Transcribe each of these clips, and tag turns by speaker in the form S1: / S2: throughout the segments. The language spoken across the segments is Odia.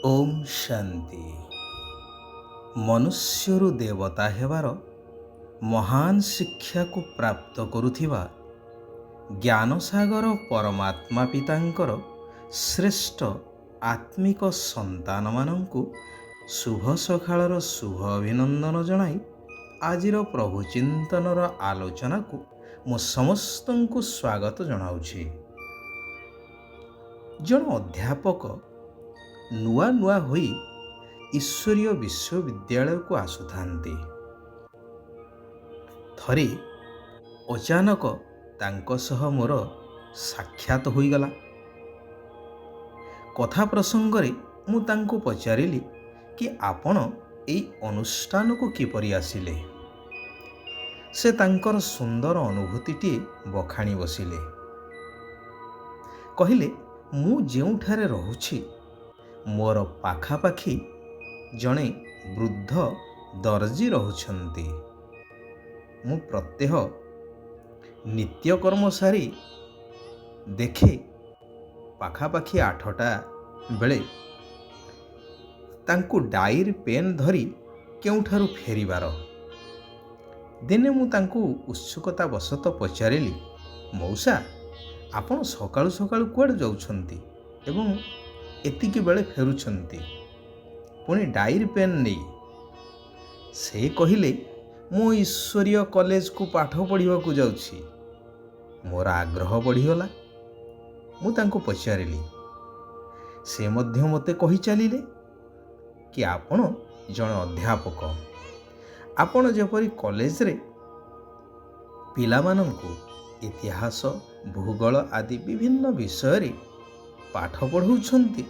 S1: ଓମ୍ ଶାନ୍ତି। ମନୁଷ୍ୟରୁ ଦେବତା ହେବାର ମହାନ ଶିକ୍ଷାକୁ ପ୍ରାପ୍ତ କରୁଥିବା ଜ୍ଞାନସାଗର ପରମାତ୍ମା ପିତାଙ୍କର ଶ୍ରେଷ୍ଠ ଆତ୍ମିକ ସନ୍ତାନମାନଙ୍କୁ ଶୁଭ ସକାଳର ଶୁଭ ଅଭିନନ୍ଦନ ଜଣାଇ ଆଜିର ପ୍ରଭୁ ଚିନ୍ତନର ଆଲୋଚନାକୁ ମୁଁ ସମସ୍ତଙ୍କୁ ସ୍ୱାଗତ ଜଣାଉଛି। ଜଣେ ଅଧ୍ୟାପକ ନୂଆ ନୂଆ ହୋଇ ଈଶ୍ୱରୀୟ ବିଶ୍ୱବିଦ୍ୟାଳୟକୁ ଆସୁଥାନ୍ତି। ଥରେ ଅଚାନକ ତାଙ୍କ ସହ ମୋର ସାକ୍ଷାତ ହୋଇଗଲା। କଥା ପ୍ରସଙ୍ଗରେ ମୁଁ ତାଙ୍କୁ ପଚାରିଲି କି ଆପଣ ଏହି ଅନୁଷ୍ଠାନକୁ କିପରି ଆସିଲେ। ସେ ତାଙ୍କର ସୁନ୍ଦର ଅନୁଭୂତିଟିଏ ବଖାଣି ବସିଲେ। କହିଲେ, ମୁଁ ଯେଉଁଠାରେ ରହୁଛି ମୋର ପାଖାପାଖି ଜଣେ ବୃଦ୍ଧ ଦର୍ଜି ରହୁଛନ୍ତି। ମୁଁ ପ୍ରତ୍ୟହ ନିତ୍ୟକର୍ମ ସାରି ଦେଖେ ପାଖାପାଖି 8ଟା ବେଳେ ତାଙ୍କୁ ଡାଏରୀ ପେନ୍ ଧରି କେଉଁଠାରୁ ଫେରିବାର। ଦିନେ ମୁଁ ତାଙ୍କୁ ଉତ୍ସୁକତା ବଶତଃ ପଚାରିଲି, ମଉସା ଆପଣ ସକାଳୁ ସକାଳୁ କୁଆଡ଼େ ଯାଉଛନ୍ତି ଏବଂ ଏତିକି ବେଳେ ଫେରୁଛନ୍ତି, ପୁଣି ଡାଏରୀ ପେନ୍ ନେଇ? ସେ କହିଲେ, ମୁଁ ଈଶ୍ୱରୀୟ କଲେଜକୁ ପାଠ ପଢ଼ିବାକୁ ଯାଉଛି। ମୋର ଆଗ୍ରହ ବଢ଼ିଗଲା। ମୁଁ ତାଙ୍କୁ ପଚାରିଲି। ସେ ମଧ୍ୟ ମୋତେ କହି ଚାଲିଲେ କି ଆପଣ ଜଣେ ଅଧ୍ୟାପକ। ଆପଣ ଯେପରି କଲେଜରେ ପିଲାମାନଙ୍କୁ ଇତିହାସ, ଭୂଗୋଳ ଆଦି ବିଭିନ୍ନ ବିଷୟରେ ପାଠ ପଢ଼ାଉଛନ୍ତି,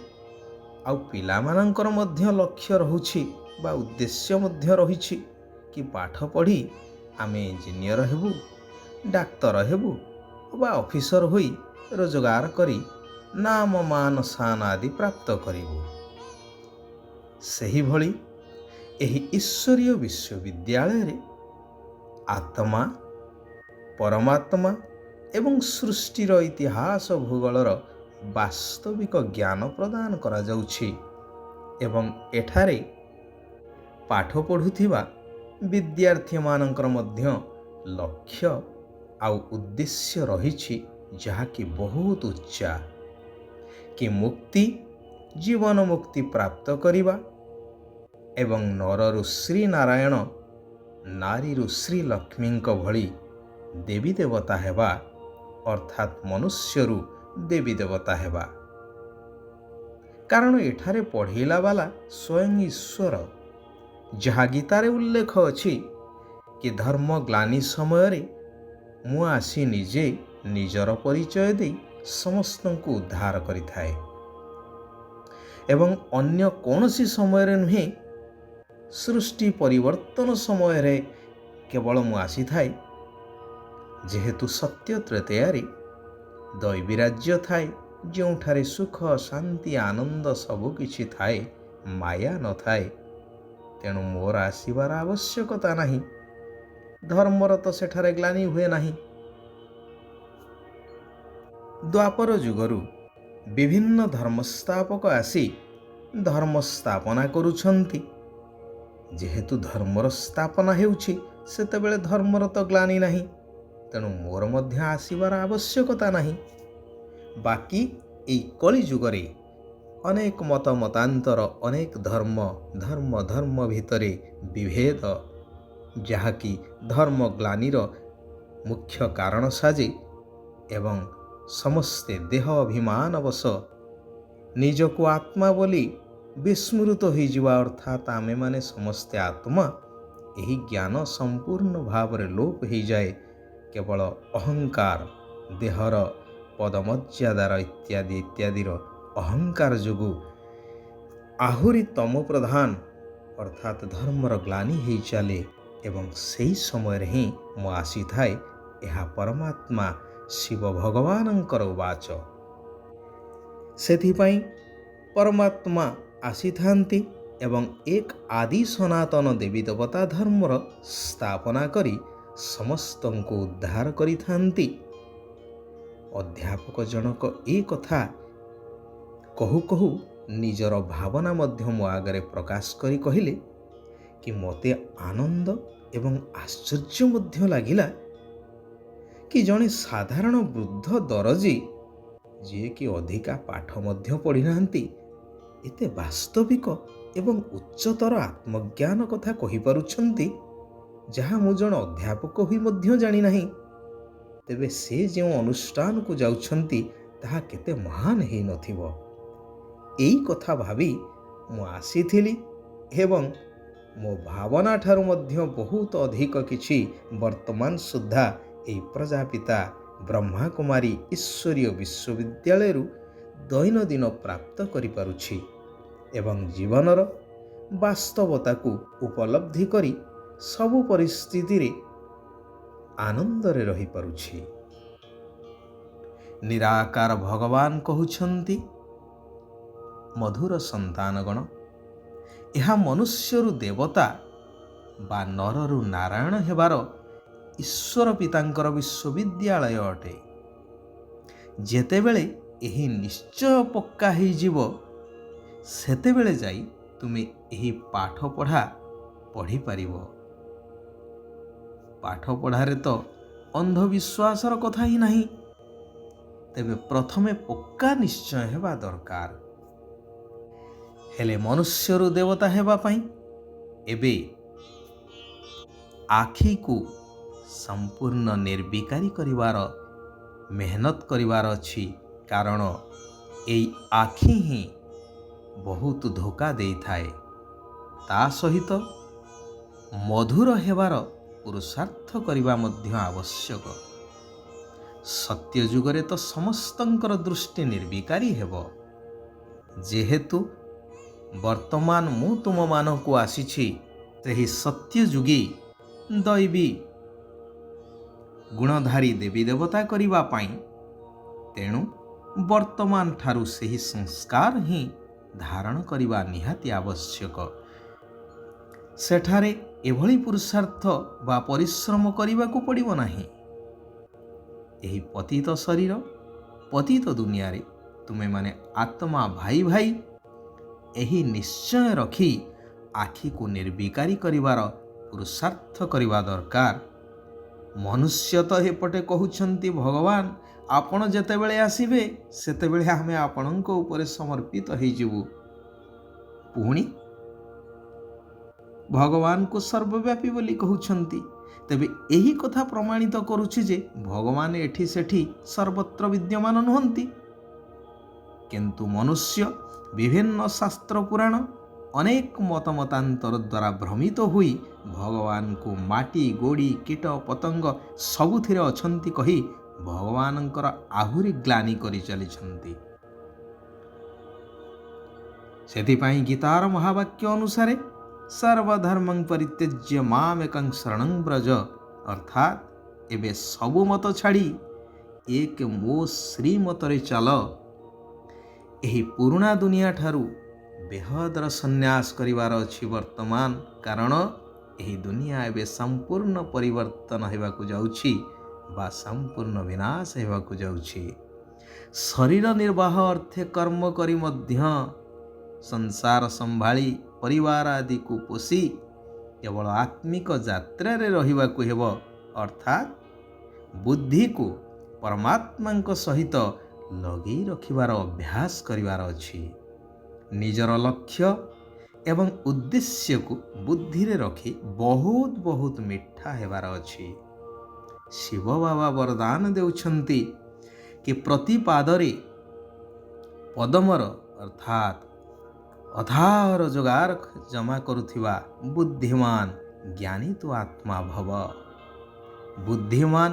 S1: ଆଉ ପିଲାମାନଙ୍କର ମଧ୍ୟ ଲକ୍ଷ୍ୟ ରହୁଛି ବା ଉଦ୍ଦେଶ୍ୟ ମଧ୍ୟ ରହିଛି କି ପାଠ ପଢ଼ି ଆମେ ଇଞ୍ଜିନିୟର ହେବୁ, ଡାକ୍ତର ହେବୁ ବା ଅଫିସର ହୋଇ ରୋଜଗାର କରି ନାମ ମାନ ସାନ ଆଦି ପ୍ରାପ୍ତ କରିବୁ। ସେହିଭଳି ଏହି ଈଶ୍ୱରୀୟ ବିଶ୍ୱବିଦ୍ୟାଳୟରେ ଆତ୍ମା, ପରମାତ୍ମା ଏବଂ ସୃଷ୍ଟିର ଇତିହାସ ଭୂଗୋଳର ବାସ୍ତବିକ ଜ୍ଞାନ ପ୍ରଦାନ କରାଯାଉଛି ଏବଂ ଏଠାରେ ପାଠ ପଢ଼ୁଥିବା ବିଦ୍ୟାର୍ଥୀମାନଙ୍କର ମଧ୍ୟ ଲକ୍ଷ୍ୟ ଆଉ ଉଦ୍ଦେଶ୍ୟ ରହିଛି ଯାହାକି ବହୁତ ଉଚ୍ଚା, କି ମୁକ୍ତି, ଜୀବନ ମୁକ୍ତି ପ୍ରାପ୍ତ କରିବା ଏବଂ ନରରୁ ଶ୍ରୀ ନାରାୟଣ, ନାରୀରୁ ଶ୍ରୀ ଲକ୍ଷ୍ମୀଙ୍କ ଭଳି ଦେବୀ ଦେବତା ହେବା, ଅର୍ଥାତ୍ ମନୁଷ୍ୟରୁ ଦେବୀ ଦେବତା ହେବା। କାରଣ ଏଠାରେ ପଢ଼ିଲା ବାଲା ସ୍ୱୟଂ ଈଶ୍ୱର। ଯାହା ଗୀତାରେ ଉଲ୍ଲେଖ ଅଛି କି ଧର୍ମ ଗ୍ଲାନି ସମୟରେ ମୁଁ ଆସି ନିଜେ ନିଜର ପରିଚୟ ଦେଇ ସମସ୍ତଙ୍କୁ ଉଦ୍ଧାର କରିଥାଏ ଏବଂ ଅନ୍ୟ କୌଣସି ସମୟରେ ନୁହେଁ, ସୃଷ୍ଟି ପରିବର୍ତ୍ତନ ସମୟରେ କେବଳ ମୁଁ ଆସିଥାଏ। ଯେହେତୁ ସତ୍ୟ ତ୍ରେତୟାରେ ଦୈବୀ ରାଜ୍ୟ ଥାଏ, ଯେଉଁଠାରେ ସୁଖ, ଶାନ୍ତି, ଆନନ୍ଦ ସବୁ କିଛି ଥାଏ, ମାୟା ନଥାଏ, ତେଣୁ ମୋର ଆସିବାର ଆବଶ୍ୟକତା ନାହିଁ। ଧର୍ମର ତ ସେଠାରେ ଗ୍ଲାନି ହୁଏ ନାହିଁ। ଦ୍ୱାପର ଯୁଗରୁ ବିଭିନ୍ନ ଧର୍ମସ୍ଥାପକ ଆସି ଧର୍ମ ସ୍ଥାପନା କରୁଛନ୍ତି। ଯେହେତୁ ଧର୍ମର ସ୍ଥାପନା ହେଉଛି, ସେତେବେଳେ ଧର୍ମର ତ ଗ୍ଲାନି ନାହିଁ, ତେଣୁ ମୋର ମଧ୍ୟ ଆସିବାର ଆବଶ୍ୟକତା ନାହିଁ। ବାକି ଏହି କଳି ଯୁଗରେ ଅନେକ ମତ ମତାନ୍ତର, ଅନେକ ଧର୍ମ ଭିତରେ ବିଭେଦ, ଯାହାକି ଧର୍ମ ଗ୍ଲାନିର ମୁଖ୍ୟ କାରଣ ସାଜେ ଏବଂ ସମସ୍ତେ ଦେହ ଅଭିମାନବଶ ନିଜକୁ ଆତ୍ମା ବୋଲି ବିସ୍ମୃତ ହୋଇଯିବା, ଅର୍ଥାତ୍ ଆମେମାନେ ସମସ୍ତେ ଆତ୍ମା, ଏହି ଜ୍ଞାନ ସମ୍ପୂର୍ଣ୍ଣ ଭାବରେ ଲୋପ ହୋଇଯାଏ। କେବଳ ଅହଙ୍କାର, ଦେହର ପଦମର୍ଯ୍ୟାଦାର ଇତ୍ୟାଦିର ଅହଙ୍କାର ଯୋଗୁଁ ଆହୁରି ତମ ପ୍ରଧାନ ଅର୍ଥାତ୍ ଧର୍ମର ଗ୍ଲାନି ହେଇ ଚାଲେ ଏବଂ ସେହି ସମୟରେ ହିଁ ମୁଁ ଆସିଥାଏ। ଏହା ପରମାତ୍ମା ଶିବ ଭଗବାନଙ୍କର ଉବାଚ। ସେଥିପାଇଁ ପରମାତ୍ମା ଆସିଥାନ୍ତି ଏବଂ ଏକ ଆଦି ସନାତନ ଦେବୀ ଦେବତା ଧର୍ମର ସ୍ଥାପନା କରି ସମସ୍ତଙ୍କୁ ଉଦ୍ଧାର କରିଥାନ୍ତି। ଅଧ୍ୟାପକ ଜଣକ ଏ କଥା କହୁ କହୁ ନିଜର ଭାବନା ମଧ୍ୟ ମୋ ଆଗରେ ପ୍ରକାଶ କରି କହିଲେ କି ମୋତେ ଆନନ୍ଦ ଏବଂ ଆଶ୍ଚର୍ଯ୍ୟ ମଧ୍ୟ ଲାଗିଲା କି ଜଣେ ସାଧାରଣ ବୃଦ୍ଧ ଦରଜୀ ଯିଏକି ଅଧିକା ପାଠ ମଧ୍ୟ ପଢ଼ିନାହାନ୍ତି ଏତେ ବାସ୍ତବିକ ଏବଂ ଉଚ୍ଚତର ଆତ୍ମଜ୍ଞାନ କଥା କହିପାରୁଛନ୍ତି ଯାହା ମୁଁ ଜଣେ ଅଧ୍ୟାପକ ହୋଇ ମଧ୍ୟ ଜାଣିନାହିଁ। ତେବେ ସେ ଯେଉଁ ଅନୁଷ୍ଠାନକୁ ଯାଉଛନ୍ତି ତାହା କେତେ ମହାନ ହେଇନଥିବ। ଏଇ କଥା ଭାବି ମୁଁ ଆସିଥିଲି ଏବଂ ମୋ ଭାବନା ଠାରୁ ମଧ୍ୟ ବହୁତ ଅଧିକ କିଛି ବର୍ତ୍ତମାନ ସୁଦ୍ଧା ଏହି ପ୍ରଜାପିତା ବ୍ରହ୍ମାକୁମାରୀ ଈଶ୍ୱରୀୟ ବିଶ୍ୱବିଦ୍ୟାଳୟରୁ ଦୈନନ୍ଦିନ ପ୍ରାପ୍ତ କରିପାରୁଛି ଏବଂ ଜୀବନର ବାସ୍ତବତାକୁ ଉପଲବ୍ଧି କରି ସବୁ ପରିସ୍ଥିତିରେ ଆନନ୍ଦରେ ରହିପାରୁଛି। ନିରାକାର ଭଗବାନ କହୁଛନ୍ତି, ମଧୁର ସନ୍ତାନଗଣ, ଏହା ମନୁଷ୍ୟରୁ ଦେବତା ବା ନରରୁ ନାରାୟଣ ହେବାର ଈଶ୍ୱର ପିତାଙ୍କର ବିଶ୍ୱବିଦ୍ୟାଳୟ ଅଟେ। ଯେତେବେଳେ ଏହି ନିଶ୍ଚୟ ପକ୍କା ହେଇଯିବ ସେତେବେଳେ ଯାଇ ତୁମେ ଏହି ପାଠପଢ଼ା ପଢ଼ିପାରିବ। ପାଠପଢ଼ାରେ ତ ଅନ୍ଧବିଶ୍ୱାସର କଥା ହିଁ ନାହିଁ। ତେବେ ପ୍ରଥମେ ପକ୍କା ନିଶ୍ଚୟ ହେବା ଦରକାର। ହେଲେ ମନୁଷ୍ୟରୁ ଦେବତା ହେବା ପାଇଁ ଏବେ ଆଖିକୁ ସମ୍ପୂର୍ଣ୍ଣ ନିର୍ବିକାରୀ କରିବାର ମେହନତ କରିବାର ଅଛି, କାରଣ ଏଇ ଆଖି ହିଁ ବହୁତ ଧୋକା ଦେଇଥାଏ। ତା ସହିତ ମଧୁର ହେବାର ପୁରୁଷାର୍ଥ କରିବା ମଧ୍ୟ ଆବଶ୍ୟକ। ସତ୍ୟ ଯୁଗରେ ତ ସମସ୍ତଙ୍କର ଦୃଷ୍ଟି ନିର୍ବିକାରୀ ହେବ। ଯେହେତୁ ବର୍ତ୍ତମାନ ମୁଁ ତୁମମାନଙ୍କୁ ଆସିଛି ସେହି ସତ୍ୟଯୁଗୀ ଦୈବୀ ଗୁଣଧାରୀ ଦେବୀ ଦେବତା କରିବା ପାଇଁ, ତେଣୁ ବର୍ତ୍ତମାନ ଠାରୁ ସେହି ସଂସ୍କାର ହିଁ ଧାରଣ କରିବା ନିହାତି ଆବଶ୍ୟକ। ସେଠାରେ ଏଭଳି ପୁରୁଷାର୍ଥ ବା ପରିଶ୍ରମ କରିବାକୁ ପଡ଼ିବ ନାହିଁ। ଏହି ପତିତ ଶରୀର ପତିତ ଦୁନିଆରେ ତୁମେମାନେ ଆତ୍ମା ଭାଇ ଭାଇ ଏହି ନିଶ୍ଚୟ ରଖି ଆଖିକୁ ନିର୍ବିକାରୀ କରିବାର ପୁରୁଷାର୍ଥ କରିବା ଦରକାର। ମନୁଷ୍ୟ ତ ଏପଟେ କହୁଛନ୍ତି, ଭଗବାନ ଆପଣ ଯେତେବେଳେ ଆସିବେ ସେତେବେଳେ ଆମେ ଆପଣଙ୍କ ଉପରେ ସମର୍ପିତ ହେଇଯିବୁ। ପୁଣି ଭଗବାନଙ୍କୁ ସର୍ବବ୍ୟାପୀ ବୋଲି କହୁଛନ୍ତି। ତେବେ ଏହି କଥା ପ୍ରମାଣିତ କରୁଛି ଯେ ଭଗବାନ ଏଠି ସେଠି ସର୍ବତ୍ର ବିଦ୍ୟମାନ ନୁହନ୍ତି। କିନ୍ତୁ ମନୁଷ୍ୟ ବିଭିନ୍ନ ଶାସ୍ତ୍ର ପୁରାଣ ଅନେକ ମତମତାନ୍ତର ଦ୍ୱାରା ଭ୍ରମିତ ହୋଇ ଭଗବାନଙ୍କୁ ମାଟି ଗୋଡ଼ି କୀଟ ପତଙ୍ଗ ସବୁଥିରେ ଅଛନ୍ତି କହି ଭଗବାନଙ୍କର ଆହୁରି ଗ୍ଲାନି କରି ଚାଲିଛନ୍ତି। ସେଥିପାଇଁ ଗୀତାର ମହାବାକ୍ୟ ଅନୁସାରେ ସର୍ବଧର୍ମଂ ପରିତ୍ୟଜ୍ୟ ମାମେକଂ ଶରଣଂ ବ୍ରଜ, ଅର୍ଥାତ୍ ଏବେ ସବୁ ମତ ଛାଡ଼ି ଏକ ମୋ ଶ୍ରୀମତରେ ଚାଲ। ଏହି ପୁରୁଣା ଦୁନିଆ ଠାରୁ ବେହଦର ସନ୍ନ୍ୟାସ କରିବାର ଅଛି ବର୍ତ୍ତମାନ, କାରଣ ଏହି ଦୁନିଆ ଏବେ ସମ୍ପୂର୍ଣ୍ଣ ପରିବର୍ତ୍ତନ ହେବାକୁ ଯାଉଛି ବା ସମ୍ପୂର୍ଣ୍ଣ ବିନାଶ ହେବାକୁ ଯାଉଛି। ଶରୀର ନିର୍ବାହ ଅର୍ଥେ କର୍ମ କରି ମଧ୍ୟ ସଂସାର ସମ୍ଭାଳି ପରିବାର ଆଦିକୁ ପୋଷି କେବଳ ଆତ୍ମିକ ଯାତ୍ରାରେ ରହିବାକୁ ହେବ, ଅର୍ଥାତ୍ ବୁଦ୍ଧିକୁ ପରମାତ୍ମାଙ୍କ ସହିତ ଲଗେଇ ରଖିବାର ଅଭ୍ୟାସ କରିବାର ଅଛି। ନିଜର ଲକ୍ଷ୍ୟ ଏବଂ ଉଦ୍ଦେଶ୍ୟକୁ ବୁଦ୍ଧିରେ ରଖି ବହୁତ ମିଠା ହେବାର ଅଛି। ଶିବ ବାବା ବରଦାନ ଦେଉଛନ୍ତି କି ପ୍ରତି ପାଦରେ ପଦମର ଅର୍ଥାତ୍ ଅଥାହ ରୋଜଗାର ଜମା କରୁଥିବା ବୁଦ୍ଧିମାନ ଜ୍ଞାନୀ ତୁ ଆତ୍ମା ଭବ। ବୁଦ୍ଧିମାନ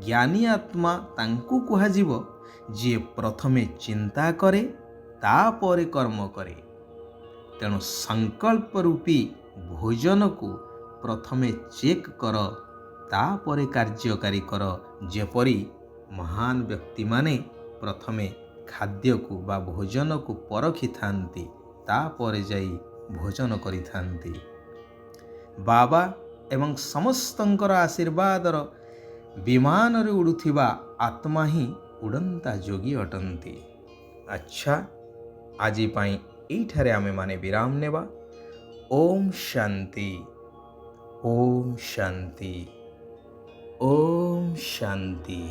S1: ଜ୍ଞାନୀ ଆତ୍ମା ତାଙ୍କୁ କୁହାଯିବ ଯିଏ ପ୍ରଥମେ ଚିନ୍ତା କରେ ତାପରେ କର୍ମ କରେ। ତେଣୁ ସଂକଳ୍ପ ରୂପୀ ଭୋଜନକୁ ପ୍ରଥମେ ଚେକ୍ କର ତାପରେ କାର୍ଯ୍ୟକାରୀ କର। ଯେପରି ମହାନ ବ୍ୟକ୍ତିମାନେ ପ୍ରଥମେ ଖାଦ୍ୟକୁ ବା ଭୋଜନକୁ ପରଖିଥାନ୍ତି, ତାପରେ ଯାଇ ଭୋଜନ କରିଥାନ୍ତି। ବାବା ଏବଂ ସମସ୍ତଙ୍କର ଆଶୀର୍ବାଦର ବିମାନରେ ଉଡ଼ୁଥିବା ଆତ୍ମା ହିଁ ଉଡ଼ନ୍ତା ଯୋଗୀ ଅଟନ୍ତି। ଆଚ୍ଛା, ଆଜି ପାଇଁ এইଠାରେ ଆମେମାନେ ବିରାମ ନେବା। ଓମ୍ ଶାନ୍ତି, ଓମ୍ ଶାନ୍ତି, ଓମ୍ ଶାନ୍ତି।